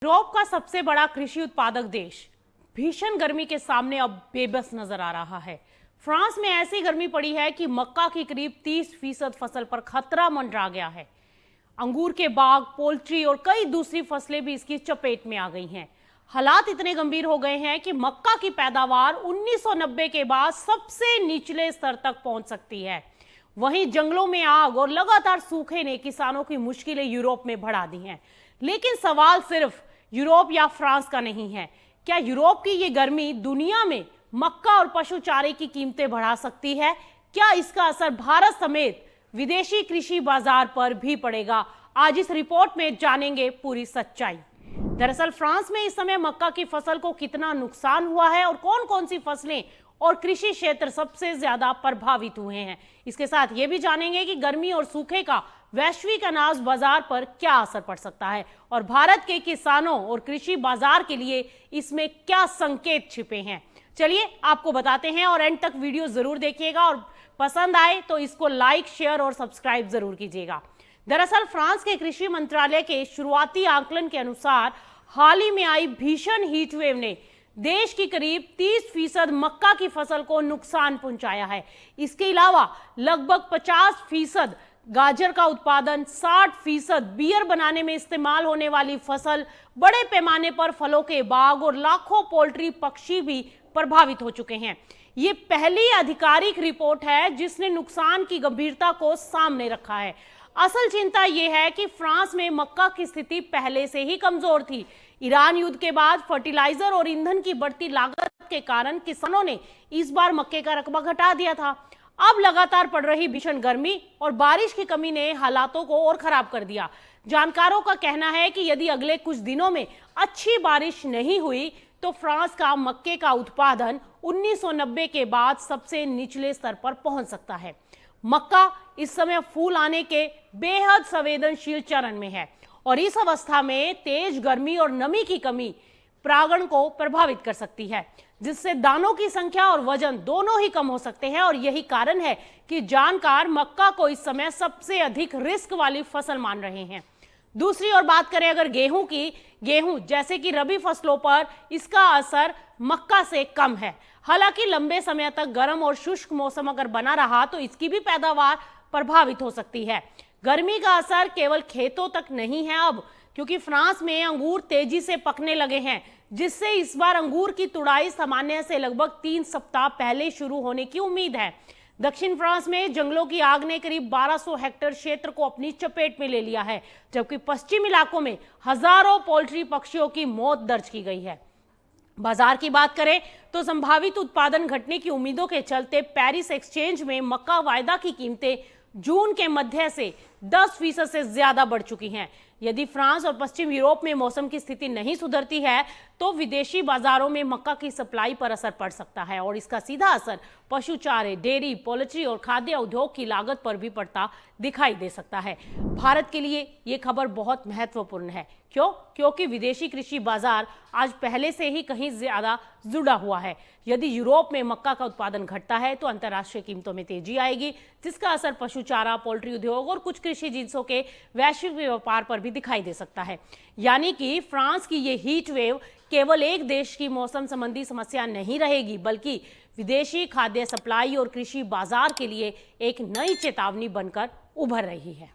Europe का सबसे बड़ा कृषि उत्पादक देश भीषण गर्मी के सामने अब बेबस नजर आ रहा है। फ्रांस में ऐसी गर्मी पड़ी है कि मक्का की करीब 30% फसल पर खतरा मंडरा गया है। अंगूर के बाग, पोल्ट्री और कई दूसरी फसलें भी इसकी चपेट में आ गई हैं। हालात इतने गंभीर हो गए हैं कि मक्का की पैदावार 1990 के बाद सबसे निचले स्तर तक पहुंच सकती है। वहीं जंगलों में आग और लगातार सूखे ने किसानों की मुश्किलें यूरोप में बढ़ा दी हैं। लेकिन सवाल सिर्फ यूरोप या फ्रांस का नहीं है। क्या यूरोप की ये गर्मी दुनिया में मक्का और पशु चारे की कीमतें बढ़ा सकती है? क्या इसका असर भारत समेत विदेशी कृषि बाजार पर भी पड़ेगा? आज इस रिपोर्ट में जानेंगे पूरी सच्चाई। दरअसल फ्रांस में इस समय मक्का की फसल को कितना नुकसान हुआ है और कौन कौन सी फसलें और कृषि क्षेत्र सबसे ज्यादा प्रभावित हुए हैं। इसके साथ ये भी जानेंगे कि गर्मी और सूखे का वैश्विक अनाज बाजार पर क्या असर पड़ सकता है और भारत के किसानों और कृषि बाजार के लिए इसमें क्या संकेत छिपे हैं। चलिए आपको बताते हैं और एंड तक वीडियो जरूर देखिएगा और पसंद आए तो इसको लाइक, शेयर और सब्सक्राइब जरूर कीजिएगा। दरअसल फ्रांस के कृषि मंत्रालय के शुरुआती आकलन के अनुसार हाल ही में आई भीषण हीट वेव ने देश की करीब 30% मक्का की फसल को नुकसान पहुंचाया है। इसके अलावा लगभग 50% गाजर का उत्पादन, 60% बियर बनाने में इस्तेमाल होने वाली फसल, बड़े पैमाने पर फलों के बाग और लाखों पोल्ट्री पक्षी भी प्रभावित हो चुके हैं। ये पहली आधिकारिक रिपोर्ट है जिसने नुकसान की गंभीरता को सामने रखा है। असल चिंता यह है कि फ्रांस में मक्का की स्थिति पहले से ही कमजोर थी। ईरान युद्ध के बाद फर्टिलाइजर और ईंधन की बढ़ती लागत के कारण किसानों ने इस बार मक्के का रकबा घटा दिया था। अब लगातार पड़ रही भीषण गर्मी और बारिश की कमी ने हालातों को और खराब कर दिया। जानकारों का कहना है कि यदि अगले कुछ दिनों में अच्छी बारिश नहीं हुई तो फ्रांस का मक्के का उत्पादन 1990 के बाद सबसे निचले स्तर पर पहुंच सकता है। मक्का इस समय फूल आने के बेहद संवेदनशील चरण में है और इस अवस्था में तेज गर्मी और नमी की कमी परागण को प्रभावित कर सकती है, जिससे दानों की संख्या और वजन दोनों ही कम हो सकते हैं। और यही कारण है कि जानकार मक्का को इस समय सबसे अधिक रिस्क वाली फसल मान रहे हैं। दूसरी ओर बात करें अगर गेहूं की, गेहूं जैसे कि रबी फसलों पर इसका असर मक्का से कम है। हालांकि लंबे समय तक गर्म और शुष्क मौसम अगर बना रहा तो इसकी भी पैदावार प्रभावित हो सकती है। गर्मी का असर केवल खेतों तक नहीं है अब, क्योंकि फ्रांस में अंगूर तेजी से पकने लगे हैं, जिससे इस बार अंगूर की तुड़ाई सामान्य से लगभग 3 सप्ताह पहले शुरू होने की उम्मीद है। दक्षिण फ्रांस में जंगलों की आग ने करीब 1200 हेक्टेयर क्षेत्र को अपनी चपेट में ले लिया है, जबकि पश्चिमी इलाकों में हजारों पोल्ट्री पक्षियों की मौत दर्ज की गई है। बाजार की बात करें तो संभावित उत्पादन घटने की उम्मीदों के चलते पेरिस एक्सचेंज में मक्का वायदा की कीमतें जून के मध्य से 10% से ज्यादा बढ़ चुकी हैं। यदि फ्रांस और पश्चिम यूरोप में मौसम की स्थिति नहीं सुधरती है तो विदेशी बाजारों में मक्का की सप्लाई पर असर पड़ सकता है और इसका सीधा असर पशु चारे, डेयरी, पोल्ट्री और खाद्य उद्योग की लागत पर भी पड़ता दिखाई दे सकता है। भारत के लिए ये खबर बहुत महत्वपूर्ण है। क्यों? क्योंकि विदेशी कृषि बाजार आज पहले से ही कहीं ज्यादा जुड़ा हुआ है। यदि यूरोप में मक्का का उत्पादन घटता है तो अंतर्राष्ट्रीय कीमतों में तेजी आएगी, जिसका असर पशु चारा, पोल्ट्री उद्योग और कुछ कृषि जिन्सों के वैश्विक व्यापार पर भी दिखाई दे सकता है। यानी कि फ्रांस की ये हीट वेव केवल एक देश की मौसम संबंधी समस्या नहीं रहेगी, बल्कि विदेशी खाद्य सप्लाई और कृषि बाजार के लिए एक नई चेतावनी बनकर उभर रही है।